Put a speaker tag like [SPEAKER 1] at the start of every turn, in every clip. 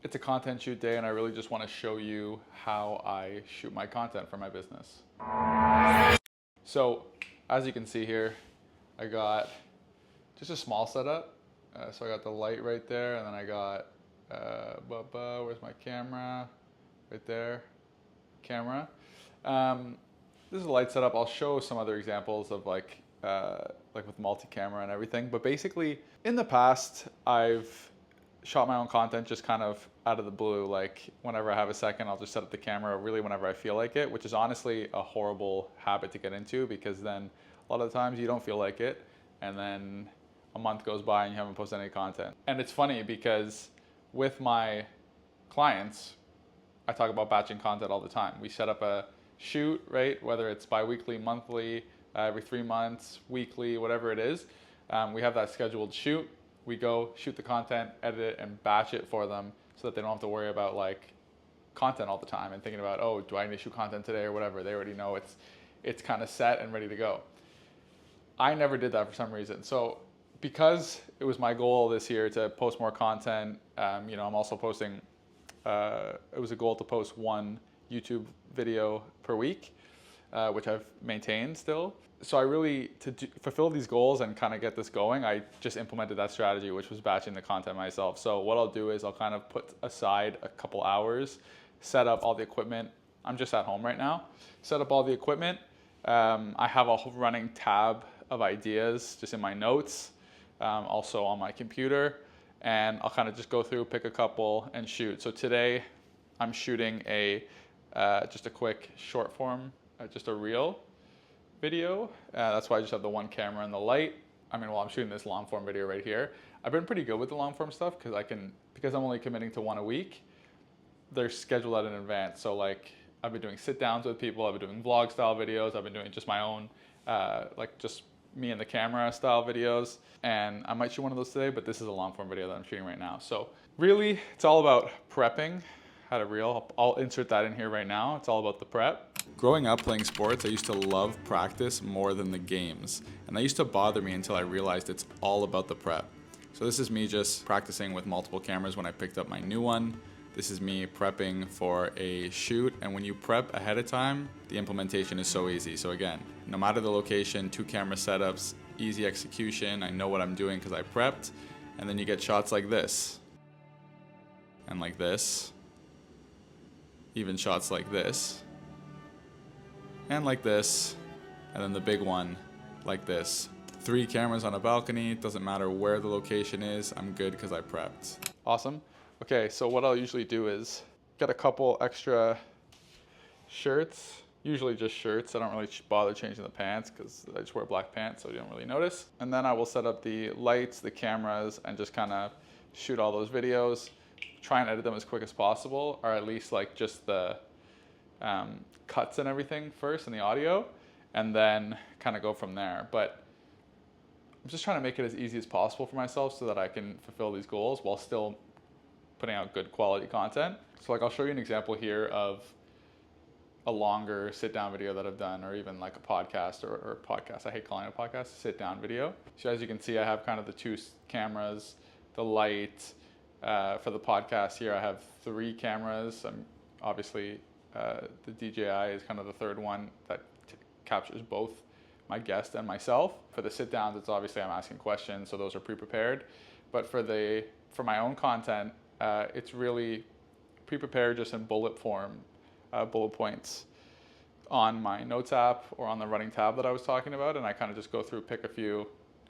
[SPEAKER 1] It's a content shoot day and I really just want to show you how I shoot my content for my business. So as you can see here, I got just a small setup. So I got the light right there, and then I got, where's my camera? Right there, camera. This is a light setup. I'll show some other examples of like with multi-camera and everything. But basically, in the past, I've shot my own content just kind of out of the blue. Like whenever I have a second, I'll just set up the camera really whenever I feel like it, which is honestly a horrible habit to get into, because then a lot of the times you don't feel like it, and then a month goes by and you haven't posted any content. And it's funny because with my clients, I talk about batching content all the time. We set up a shoot, right? Whether it's bi-weekly, monthly, every 3 months, weekly, whatever it is. We have that scheduled shoot. We go shoot the content, edit it, and batch it for them so that they don't have to worry about like content all the time and thinking about, oh, do I need to shoot content today or whatever. They already know it's kind of set and ready to go. I never did that for some reason. So because it was my goal this year to post more content, I'm also posting, it was a goal to post 1 YouTube video per week, which I've maintained still. So I really, fulfill these goals and kind of get this going, I just implemented that strategy, which was batching the content myself. So what I'll do is I'll kind of put aside a couple hours, set up all the equipment. I'm just at home right now. Set up all the equipment. I have a whole running tab of ideas just in my notes, also on my computer. And I'll kind of just go through, pick a couple, and shoot. So today I'm shooting just a quick short form, just a reel video. That's why I just have the 1 camera and the light. I'm shooting this long form video right here. I've been pretty good with the long form stuff because I'm only committing to 1 a week. They're scheduled out in advance. So like I've been doing sit downs with people. I've been doing vlog style videos. I've been doing just my own, just me and the camera style videos. And I might shoot one of those today, but this is a long form video that I'm shooting right now. So really it's all about prepping. Had a reel. I'll insert that in here right now. It's all about the prep. Growing up playing sports, I used to love practice more than the games. And that used to bother me until I realized it's all about the prep. So this is me just practicing with multiple cameras when I picked up my new one. This is me prepping for a shoot. And when you prep ahead of time, the implementation is so easy. So again, no matter the location, 2 camera setups, easy execution. I know what I'm doing because I prepped. And then you get shots like this. And like this. Even shots like this. And like this, and then the big one like this. 3 cameras on a balcony, doesn't matter where the location is, I'm good because I prepped. Awesome. Okay, so what I'll usually do is get a couple extra shirts, usually just shirts. I don't really bother changing the pants because I just wear black pants, so you don't really notice. And then I will set up the lights, the cameras, and just kind of shoot all those videos, try and edit them as quick as possible, or at least like just the cuts and everything first and the audio, and then kind of go from there. But I'm just trying to make it as easy as possible for myself so that I can fulfill these goals while still putting out good quality content. So like I'll show you an example here of a longer sit down video that I've done, or even like a podcast or podcast. I hate calling it a podcast, sit down video. So as you can see, I have kind of the 2 cameras, the light. For the podcast here, I have 3 cameras. Obviously, the DJI is kind of the 3rd one that captures both my guest and myself. For the sit downs, it's obviously I'm asking questions, so those are pre-prepared. But for my own content, it's really pre-prepared, just in bullet form, bullet points on my notes app or on the running tab that I was talking about. And I kind of just go through, pick a few,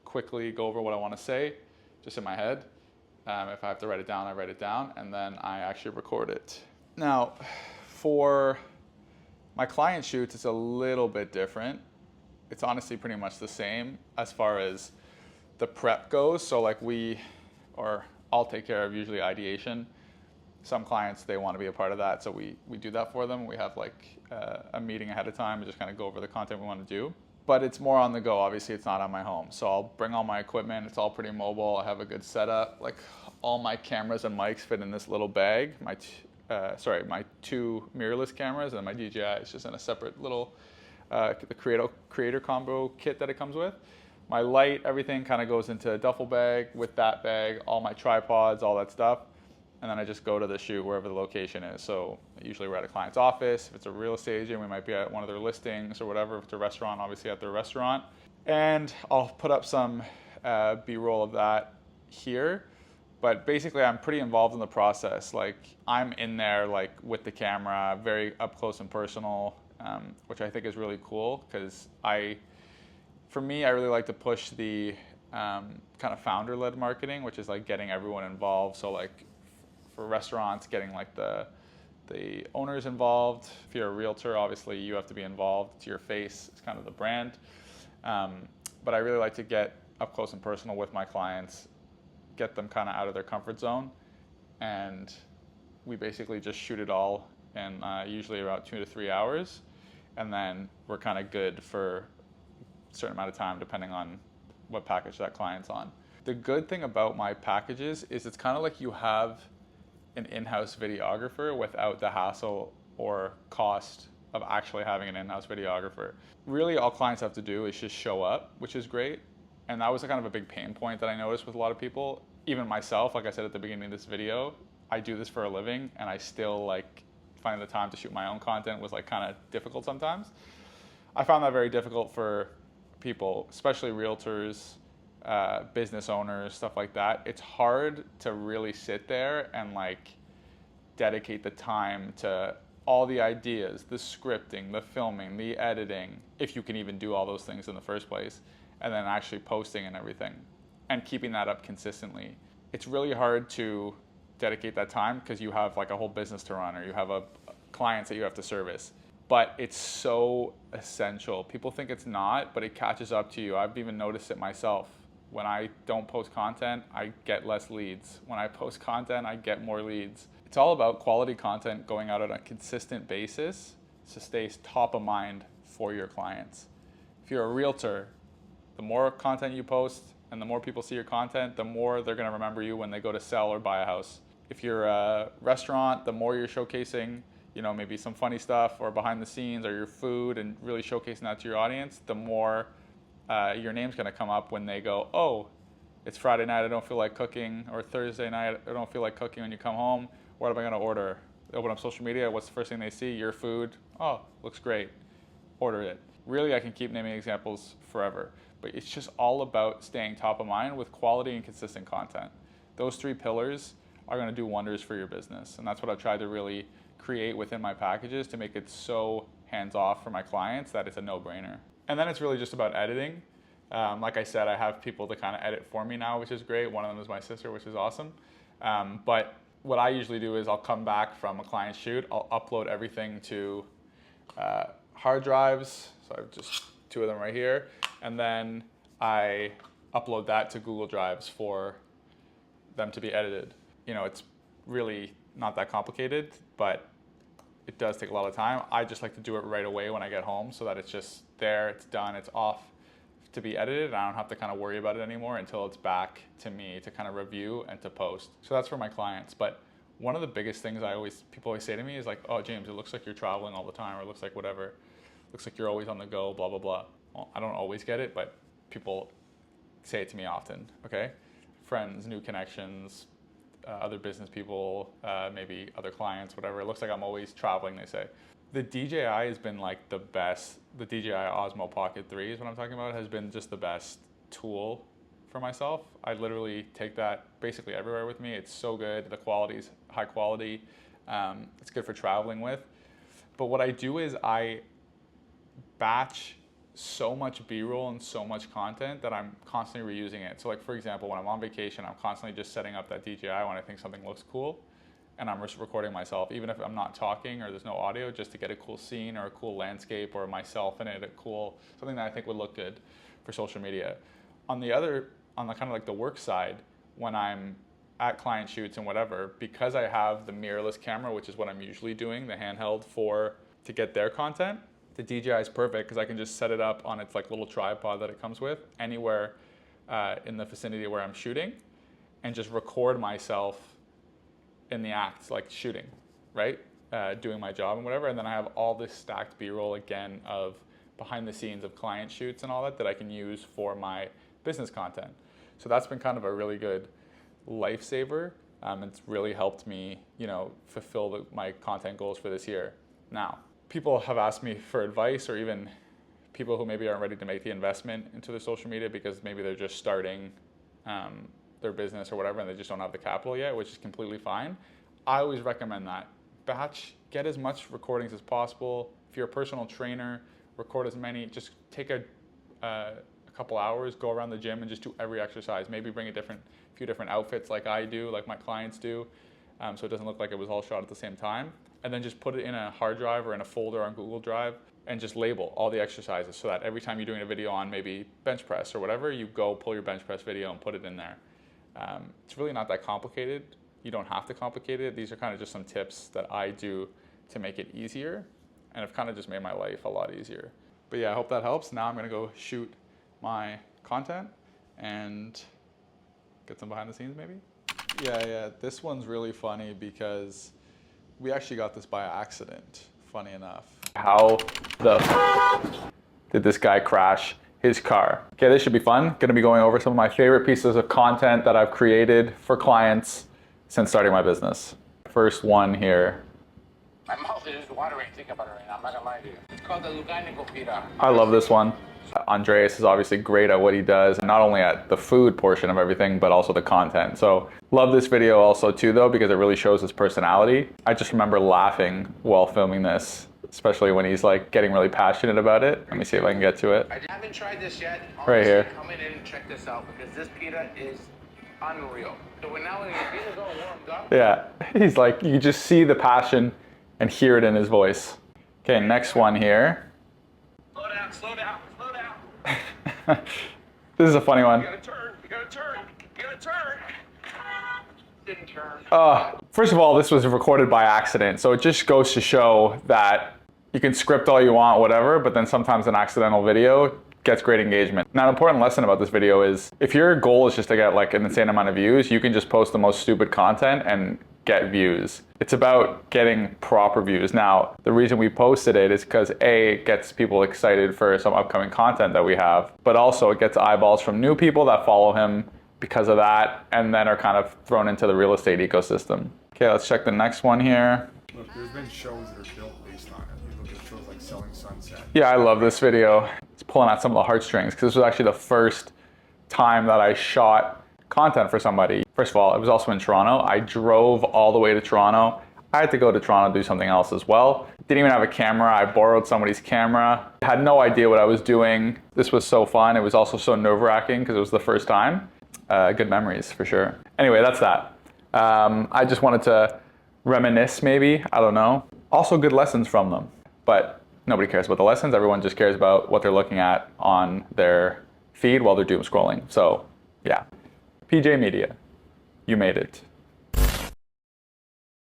[SPEAKER 1] quickly go over what I want to say just in my head. If I have to write it down, I write it down, and then I actually record it. Now, for my client shoots, it's a little bit different. It's honestly pretty much the same as far as the prep goes. So like I'll take care of usually ideation. Some clients, they want to be a part of that, so we do that for them. We have like a meeting ahead of time and just kind of go over the content we want to do. But it's more on the go. Obviously, it's not on my home. So I'll bring all my equipment. It's all pretty mobile. I have a good setup. Like all my cameras and mics fit in this little bag. My 2 mirrorless cameras, and my DJI is just in a separate little the creator combo kit that it comes with. My light, everything kind of goes into a duffel bag. With that bag, all my tripods, all that stuff. and then I just go to the shoot wherever the location is. So usually we're at a client's office. If it's a real estate agent, we might be at one of their listings or whatever. If it's a restaurant, obviously at their restaurant. And I'll put up some B-roll of that here. But basically, I'm pretty involved in the process. Like, I'm in there, like, with the camera, very up close and personal, which I think is really cool because for me, I really like to push the kind of founder-led marketing, which is like getting everyone involved. So like for restaurants, getting like the owners involved. If you're a realtor, obviously you have to be involved. It's your face. It's kind of the brand. But I really like to get up close and personal with my clients, get them kind of out of their comfort zone, and we basically just shoot it all in usually about 2 to 3 hours, and then we're kind of good for a certain amount of time depending on what package that client's on. The good thing about my packages is it's kind of like you have an in-house videographer without the hassle or cost of actually having an in-house videographer. Really, all clients have to do is just show up, which is great. And that was kind of a big pain point that I noticed with a lot of people. Even myself, like I said at the beginning of this video, I do this for a living, and I still like finding the time to shoot my own content was like kind of difficult sometimes. I found that very difficult for people, especially realtors, business owners, stuff like that. It's hard to really sit there and like dedicate the time to all the ideas, the scripting, the filming, the editing, if you can even do all those things in the first place, and then actually posting and everything and keeping that up consistently. It's really hard to dedicate that time because you have like a whole business to run, or you have clients that you have to service. But it's so essential. People think it's not, but it catches up to you. I've even noticed it myself. When I don't post content, I get less leads. When I post content, I get more leads. It's all about quality content going out on a consistent basis to stay top of mind for your clients. If you're a realtor, the more content you post and the more people see your content, the more they're gonna remember you when they go to sell or buy a house. If you're a restaurant, the more you're showcasing, maybe some funny stuff or behind the scenes or your food and really showcasing that to your audience, the more your name's gonna come up when they go, oh, it's Friday night, I don't feel like cooking, or Thursday night, I don't feel like cooking when you come home. What am I gonna order? They open up social media, what's the first thing they see? Your food. Oh, looks great. Order it. Really, I can keep naming examples forever, but it's just all about staying top of mind with quality and consistent content. Those 3 pillars are gonna do wonders for your business, and that's what I've tried to really create within my packages to make it so hands-off for my clients that it's a no-brainer. And then it's really just about editing. Like I said, I have people to kind of edit for me now, which is great. One of them is my sister, which is awesome. But what I usually do is I'll come back from a client shoot, I'll upload everything to hard drives. So I have just 2 of them right here. And then I upload that to Google Drives for them to be edited. It's really not that complicated, but it does take a lot of time. I just like to do it right away when I get home so that it's just there, it's done, it's off to be edited, and I don't have to kind of worry about it anymore until it's back to me to kind of review and to post. So that's for my clients. But one of the biggest things people always say to me is like, oh, James, it looks like you're traveling all the time, or it looks like whatever. It looks like you're always on the go, blah, blah, blah. Well, I don't always get it, but people say it to me often, okay? Friends, new connections, other business people, maybe other clients, whatever. It looks like I'm always traveling, they say. The DJI has been like the best. The DJI Osmo Pocket 3 is what I'm talking about, has been just the best tool for myself. I literally take that basically everywhere with me. It's so good. The quality's high quality. It's good for traveling with. But what I do is I batch so much B-roll and so much content that I'm constantly reusing it. So like, for example, when I'm on vacation, I'm constantly just setting up that DJI when I think something looks cool, and I'm just recording myself, even if I'm not talking or there's no audio, just to get a cool scene or a cool landscape or myself in it, something that I think would look good for social media. On the kind of like the work side, when I'm at client shoots and whatever, because I have the mirrorless camera, which is what I'm usually doing, the handheld to get their content, the DJI is perfect because I can just set it up on its like little tripod that it comes with anywhere in the vicinity where I'm shooting, and just record myself in the act, like shooting, right? Doing my job and whatever. And then I have all this stacked B-roll again of behind the scenes of client shoots and all that I can use for my business content. So that's been kind of a really good lifesaver
[SPEAKER 2] It's really helped me, fulfill my content goals for this year. Now, people have asked me for advice, or even people who maybe aren't ready to make the investment into their social media because maybe they're just starting their business or whatever, and they just don't have the capital yet, which is completely fine. I always recommend that. Get as much recordings as possible. If you're a personal trainer, record as many. Just take a couple hours, go around the gym and just do every exercise. Maybe bring a few different outfits like I do, like my clients do, so it doesn't look like it was all shot at the same time. And then just put it in a hard drive or in a folder on Google Drive and just label all the exercises so that every time you're doing a video on maybe bench press or whatever, you go pull your bench press video and put it in there. It's really not that complicated. You don't have to complicate it. These are kind of just some tips that I do to make it easier, and have kind of just made my life a lot easier. But yeah, I hope that helps. Now I'm gonna go shoot my content and get some behind the scenes maybe. Yeah, this one's really funny because we actually got this by accident, funny enough. How the did this guy crash his car? Okay, this should be fun. Gonna be going over some of my favorite pieces of content that I've created for clients since starting my business. First one here.
[SPEAKER 3] My mouth is watering thinking about it right now, I'm not gonna lie to you. It's called the Lugano Pita.
[SPEAKER 2] I love this one. Andreas is obviously great at what he does, and not only at the food portion of everything, but also the content. So love this video also too though, because it really shows his personality. I just remember laughing while filming this, especially when he's like getting really passionate about it. Let me see if I can get to it.
[SPEAKER 3] I haven't tried this yet.
[SPEAKER 2] Honestly, right here.
[SPEAKER 3] Come in and check this out because this pita is unreal. So when your pita's all warmed up.
[SPEAKER 2] Yeah, he's like, you just see the passion and hear it in his voice. Okay, next one here.
[SPEAKER 3] Slow down.
[SPEAKER 2] This is a funny one.
[SPEAKER 3] You gotta turn. Didn't turn.
[SPEAKER 2] First of all, this was recorded by accident, so it just goes to show that you can script all you want, whatever, but then sometimes an accidental video gets great engagement. Now, an important lesson about this video is if your goal is just to get like an insane amount of views, you can just post the most stupid content and get views. It's about getting proper views. Now, the reason we posted it is because A, it gets people excited for some upcoming content that we have, but also it gets eyeballs from new people that follow him because of that, and then are kind of thrown into the real estate ecosystem. Okay, let's check the next one here.
[SPEAKER 4] Look, there's been shows that are built based on it. You look at shows like Selling Sunset.
[SPEAKER 2] Yeah, I love this video. It's pulling out some of the heartstrings because this was actually the first time that I shot content for somebody. First of all, it was also in Toronto. I drove all the way to Toronto. I had to go to Toronto to do something else as well. Didn't even have a camera. I borrowed somebody's camera. Had no idea what I was doing. This was so fun. It was also so nerve-wracking because it was the first time. Good memories for sure. Anyway, that's that. I just wanted to reminisce maybe, I don't know. Also good lessons from them, but nobody cares about the lessons. Everyone just cares about what they're looking at on their feed while they're doom scrolling. So yeah. PJ Media, you made it.